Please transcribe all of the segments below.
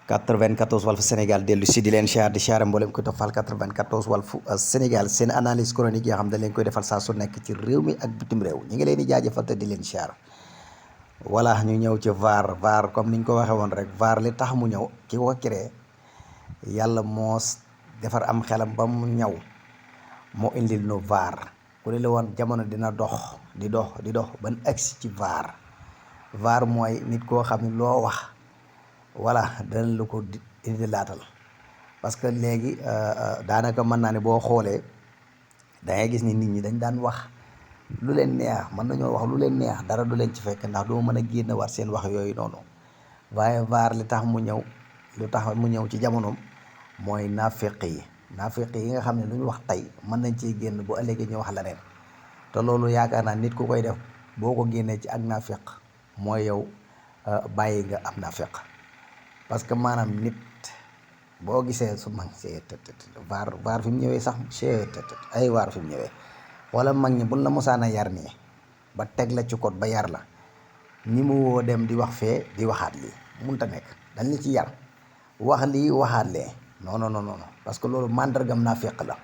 94 Walf Sénégal dellu si di leen siyaar di siyaare mboolem koy toppal 94 Walf Sénégal seen analyse chronique yoo xam ne leen koy defal saa su nekk ci réew mi ak bitim réew ñu ngi leen di jaajëfal te di leen siyaar voilà ñu ñëw ci VAR comme niñ ko waxee woon rek VAR li tax mu ñëw ki ko créé yàlla moo defar am xelam ba mu ñëw moo indil nu VAR ku ne la woon jamono dina dox di dox ban agsi ci VAR mooy nit koo xam ne loo wax voilà danañ la ko indi laatal parce que léegi daanaka mën naa ne boo xoolee dangay gis ni nit ñi dañ daan wax lu leen neex mën nañoo wax lu leen neex dara du leen ci fekk ndax doo mën a génn war seen wax yooyu noonu waaye VAR li tax mu ñëw ci jamonoom mooy naafeq yi nga xam ne lu ñu wax tey mën nañ ciy génn bu ëllëgee ñu wax leneen te loolu yaakaar naa nit ku koy def boo ko génnee ci ak naafeq mooy yow bàyyi nga am naafeq parce que maanaam nit boo gisee su mag VAR fi mu ñëwee sax ay VAR fi mu ñëwee wala mag ñi buñ la mosaana yar nii ba teg la ci code ba yar la ñi mu woo dem di wax fee di waxaat lii munta nekk dañ la ci yar wax lii waxaat lee non parce que loolu màndargam naafeq la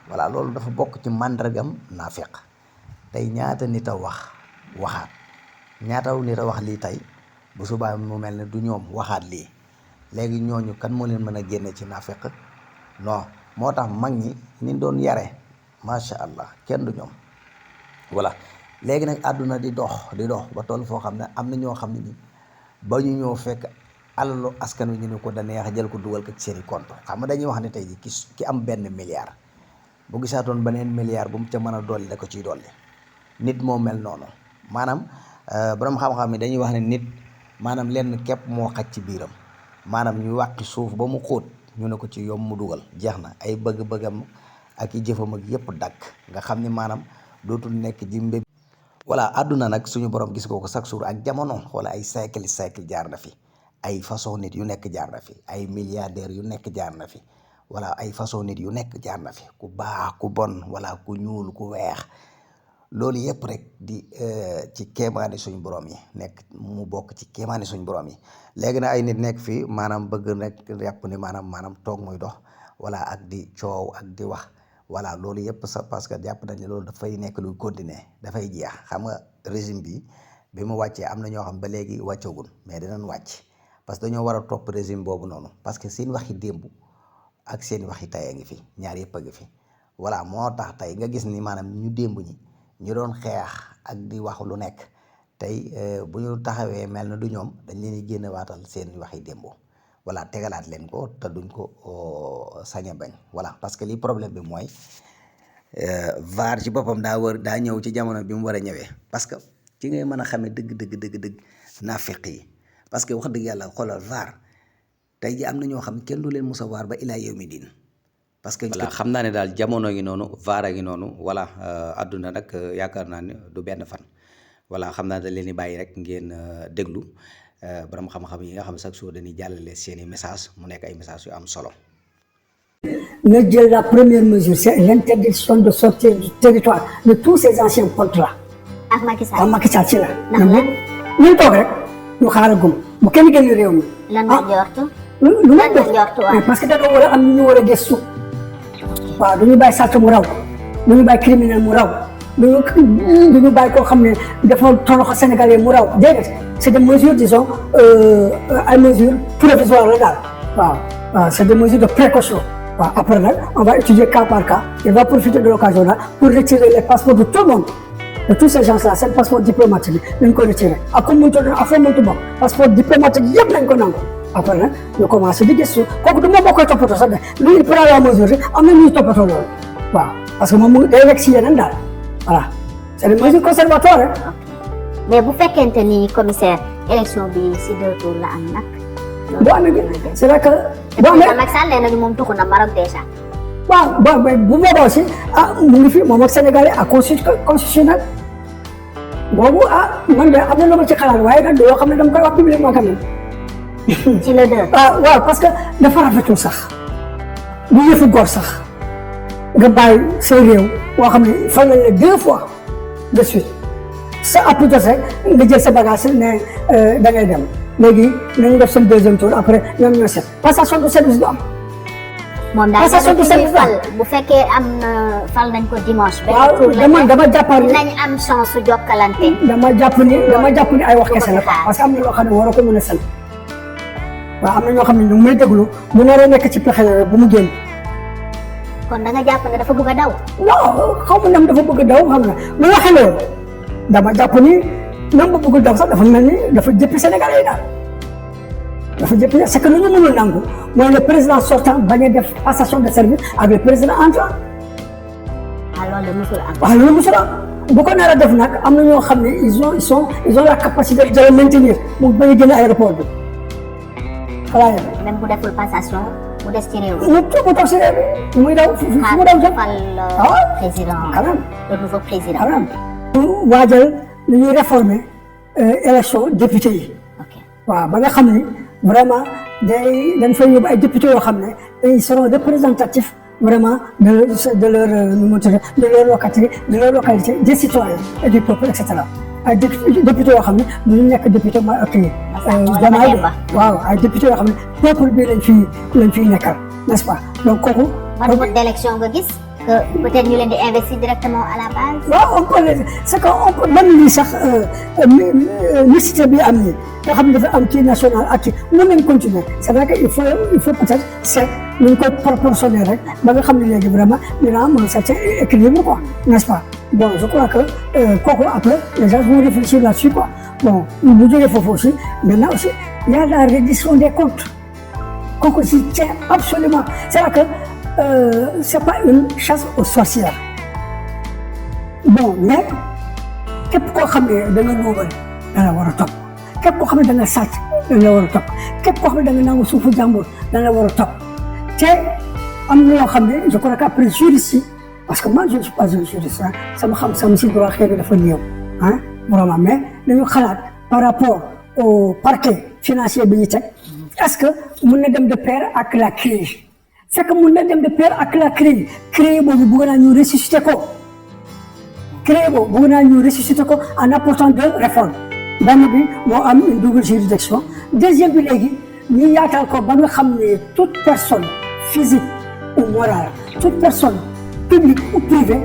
voilà loolu dafa bokk ci màndargam naafeq tey ñaata nit a waxaat ñaata nit a wax lii tey bu subaa mu mel ne du ñoom waxaat lii léegi ñooñu kan moo leen mën a génne ci naafeq non moo tax mag ñi ni doon yare macha allah kenn du ñoom voilà léegi nag àdduna di dox ba toll foo xam ne am na ñoo xam ne ni ba ñu ñëw fekk alalu askan wi ñu ne ko da neex jël ko dugal ko ci seeni compte xam nga dañuy wax ne tey ji ki am benn milliard bu gisaatoon beneen milliard bu mu ca mën a dolli da ko ciy dolli nit moo mel noonu maanaam borom xam-xam yi dañuy wax ne nit maanaam lenn képp moo xaj ci biiram maanaam ñu wàqi suuf ba mu xóot ñu ne ko ci yom mu dugal jeex na ay bëgg-bëggam ak i jëfam ak yëpp dakk nga xam ni maanaam dootul nekk di mbéb voilà àdduna nag suñu borom gis ko chaque jour ak jamono wala ay cycle jaar na fi ay façon nit yu nekk jaar na fi ay milliardaires yu nekk jaar na fi voilà ay façon nit yu nekk jaar na fi ku baax ku bon wala ku ñuul ku weex loolu yëpp rek di ci kéemaani suñu borom yi nekk mu bokk ci kéemaani suñu borom yi léegi nag ay nit nekk fii maanaam bëgg rek yàpp ni maanaam toog muy dox voilà ak di coow ak di wax voilà loolu yëpp sax parce que jàpp nañ ne loolu dafay nekk luy continuer dafay jeex xam nga régime bi mu wàccee am na ñoo xam ba léegi wàccagul mais dinañ wàcc parce que dañoo war a topp régime boobu noonu parce que seen waxi démb ak seen waxi tey a ngi fi ñaar yëpp a ngi fi voilà moo tax tey nga gis ni maanaam ñu démb ñi ñu doon xeex ak di wax lu nekk tey bu ñu taxawee mel na du ñoom dañ leen di génne waatal seen waxi démb voilà tegalaat leen ko te duñ ko sañ a bañ voilà parce que li problème bi mooy VAR ci boppam daa ñëw ci jamono bi mu war a ñëwee parce que ci ngay mën a xamee dëgg naafeq yi parce que wax dëgg yàlla xoolal VAR tey ji am na ñoo xam kenn du leen musa waar ba ilaa yawmi diin parce que voilà xam naa ne daal jamono gi noonu VAR a ngi noonu voilà àdduna nag yaakaar naa ne du benn fan voilà xam naa da leen di bàyyi rek ngeen déglu borom xam-xam yi nga xam chaque jour dañuy jàllale seeni message mu nekk ay message yu am solo. na jël la première mesure c'est l'interdiction de sortir du territoire de tous ces anciens contrats. ak Macky Sall ci la. ñu toog rek ñu xaaral gum bu kenn génn réew mi. lan nga jortu. lu ma def parce que da nga war a am ñu war a gëstu. waaw du ñu bàyyi sàcc mu raw du ñu bàyyi criminel mu raw du ñu bàyyi koo xam ne dafa toroxal Sénégalais mu raw déedéet c'est des mesures disons ay mesures provisoires la daal waaw c'est des mesures de précaution waaw après nag on va étudier cas par cas il va profiter de l'occasion là pour retirer les passeports de tout le monde de tous ces gens là seen passeport diplomatique bi nañ ko retirer ak comme mënut a ak foo mënut bokk passeport diplomatique yëpp nañ ko nangu après nag ñu commencé di gëstu kooku du moom moo koy toppatoo sax de lui il prend la mesure am na ñuy toppatoo loolu waaw parce que moom day rek si yeneen daal voilà c'est des mesures conservatoires rek. mais bu fekkente ni commissaire élection bi si 2 tours la am nag. bu amee c'est vrai que. bu amee Macky Sall nee nañu moom tuxu na Maroc déjà. waaw bu boobaa aussi mu ngi fi moom ak Sénégalais ak constitutionnel boobu man de am na lu ma ci xalaat waaye nag yoo xam ne dama koy wax publiquement quand même. ci le 2. waaw parce que dafa rafetul sax bu yëfu góor sax nga bàyyi sa réew boo xam ne fan lañ la 2 fois de suite sa appui rek nga jël sa bagage ne da ngay dem léegi nañu def seen deuxième tour après ñoom ñoo seet passation de service du am. moom daal passation de service fal bu fekkee am na fal nañ ko dimanche. waaw dama jàppal dinañ am chance su jokkalante. dama jàpp ni ay wax kese la parce que am na loo xam ne waroo ko mën a sal waaw am na ñoo xam ne ñu ngi may déglu mu nar a nekk ci pexe bu mu génn. kon da nga jàpp ne dafa bëgg a daw. non xaw ma nam dafa bëgg a daw xam nga bu waxee loolu dama jàpp ni nam ba bëgg a daw sax dafa mel ni dafa jëppi Sénégalais yi daal dafa jëppi c'est que lu ñu mënul nangu mooy le président sortant bañ a def passation de service ak le président entrant. loolu de musul am. waaw loolu musul am bu ko nar a def nag am na ñoo xam ne ils ont la capacité de le maintenir mu bañ a génn aéroport bi voilà. même bu deful passation mu des ci réew mi. mu toog si réew mi muy daw fu mu daw jëm. président le nouveau président. quand même mu waajal lu ñuy réformer élection député yi. waaw ba nga xam ni vraiment dañ fay yóbbu ay députés yoo xam ne ils seront représentatifs vraiment de leur localité des citoyens et du peuple et cetera ay députés yoo xam ne du ñu nekk député ma kii Diomaye waaw ay députés yoo xam ne peuple bi lañ fiy nekkal n'est-ce pas donc kooku. ban mode d'élection nga gis que peut-être ñu leen di investir directement à la base. waaw on peut c'est que on peut même lii sax mixité bi am nii nga xam ne dafa am ci national ak ci mën nañ continuer c'est vrai que il faut peut-être c'est ñu koy proportionner rek ba nga xam ne léegi vraiment dina am un certain équilibre quoi n'est-ce pas bon je crois que kooku après les gens vont réfléchir là-dessus quoi bon bu jógee foofu aussi maintenant aussi il y a la reddition des comptes kooku si tient absolument c'est-à-dire que c'est pas une chasse aux sorcières bon mais képp koo xam ne da nga luubal da la war a topp képp koo xam ne da nga sàcc da la war a topp képp koo xam ne da nga nangu suufu jàmbur da la war a topp te am na yoo xam ne je crois qu'après juriste yi parce que moi je ne suis pas un juriste sama xam-xam si droit xëy na dafa néew ah vraiment mais dañu xalaat par rapport au parquet financier bi ñu teg est-ce que mën na dem de pair ak la CREI c'est que mën na dem de pair ak la CREI boobu bëgg naa ñu ressusciter ko CREI boobu bëgg naa ñu ressusciter ko en apportant deux réformes benn bi moo am une double juridiction deuxième bi léegi ñu yaatal ko ba nga xam ne toute personne physique ou morale toute personne publique ou privée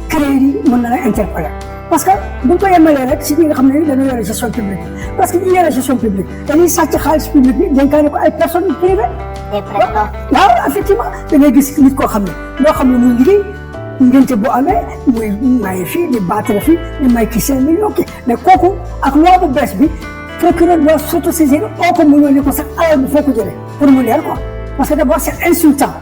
CREI yi mën na la interpeller parce que bu ñu ko yemalee rek si ñi nga xam ne dañoo yore gestion publique parce que ñi yore gestion publique dañuy sàcc xaalis public bi dénkaane ko ay personnes privées. waaw effectivement da ngay gis nit koo xam ne loo xam ne muy liggéey ngénte bu amee muy maye fii di baatare fii di may kii 5 millions kii mais kooku ak loi bu bees bi procureur doit s'autosaisir oo ko mu ñëw ne ko sax alal bi foo ko jëlee pour mu leer quoi parce que d'abord c'est insultant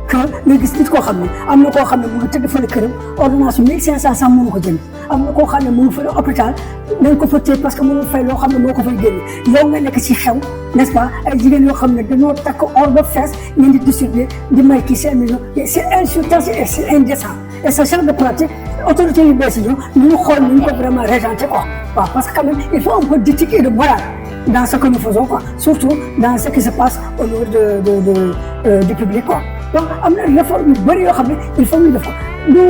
que nga gis nit koo xam ne am na koo xam ne mu ngi tëdd fële këram ordonnance 1500 sax mënu ko jënd am na koo xam ne mu ngi fële hôpital nañ ko fa téye parce que mënul fay loo xam ne moo ko fay génne yow nga nekk ci xew n'est-ce pas ay jigéen yoo xam ne dañoo takk or ba fees ngeen di distribuer di may kii 5 millions c'est insultant c'est indécent et ce genre de pratique autorité yu bees yi ñu xool ñu ko vraiment régenter quoi waaw parce que quand même il faut un peu d'éthique et de morale dans ce que nous faisons quoi surtout dans ce qui se passe au niveau du public quoi donc am na réforme yu bëri yoo xam ne il faut ñu def ko du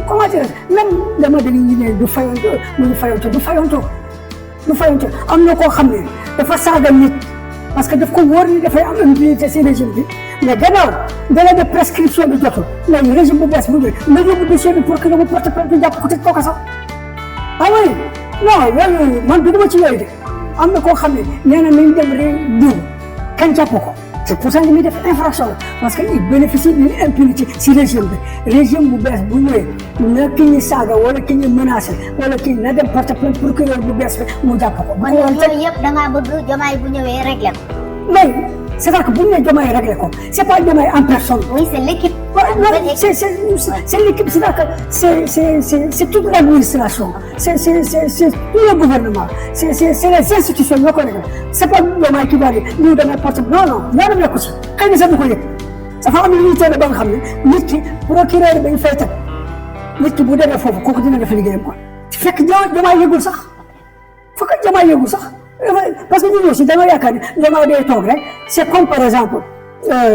comment dire même dama dégg ñu ne du fayonto am na koo xam ne dafa saaga nit parce que daf ko wóor ni dafay am impunité ci régime bi mais gannaaw délai de prescription bi jotul léegi régime bu bees bu ñëwee nga yóbbu dossier bi pour que mu porte plainte jàpp ko tëj ko kaso ah oui non yooyu man duguma ci yooyu de am na koo xam ne nee na nañ dem rek diw kenn jàpp ko c'est pour ça que muy def infraction parce que il bénéficie d'une impunité ci régime bu bees bu ñëwee na ki ñu saaga wala ki ñu menacé wala ki na dem porte plainte procureur bu bees bi mu jàpp ko. man yooyu yëpp da ngaa bëgg Diomaye bu ñëwee réglé ko. mais c'est-à-dire que bu ñu nee Diomaye réglé ko c'est pas Diomaye en personne. oui c'est l'équipe. c'est l'équipe c'est-à-dire que c'est toute l'administration c'est tout le gouvernement c'est les institutions ñoo ko réglé c'est pas Diomaye qui va dire ñu damay porte non ñaanam nekku ci xëy na sax du ko yëg dafa am lu ñuy teel ba nga xam ne nit ki procureur bañ fay teg nit ki bu demee foofu kooku dina def liggéeyam quoi fekk Diomaye yëgul sax parce que ñun aussi dañoo yaakaar ne Diomaye day toog rek c'est comme par exemple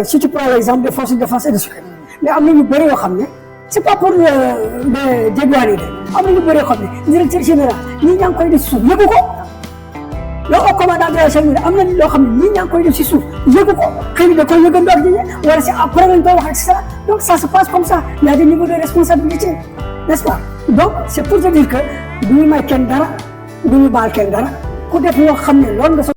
si tu prends l'exemple des forces de défense et de sécurité mais am na ñu bëri yoo xam ne c'est pas pour dédouaner am na ñu bëri yoo xam ne directeur général ñi ñaa ngi koy def suuf yëgu ko yow au commandant de la gendarmerie am na loo xam ne ñi ñaa ngi koy def si suuf yëgu ko xëy na da koy yëgandoo ak ñi wala c'est après lañ koy wax et cetera donc ça se passe comme ça il y a des niveaux de responsabilité n'est-ce pas donc c'est pour te dire que du ñu may kenn dara du ñu baal kenn dara ku def loo xam ne loolu nga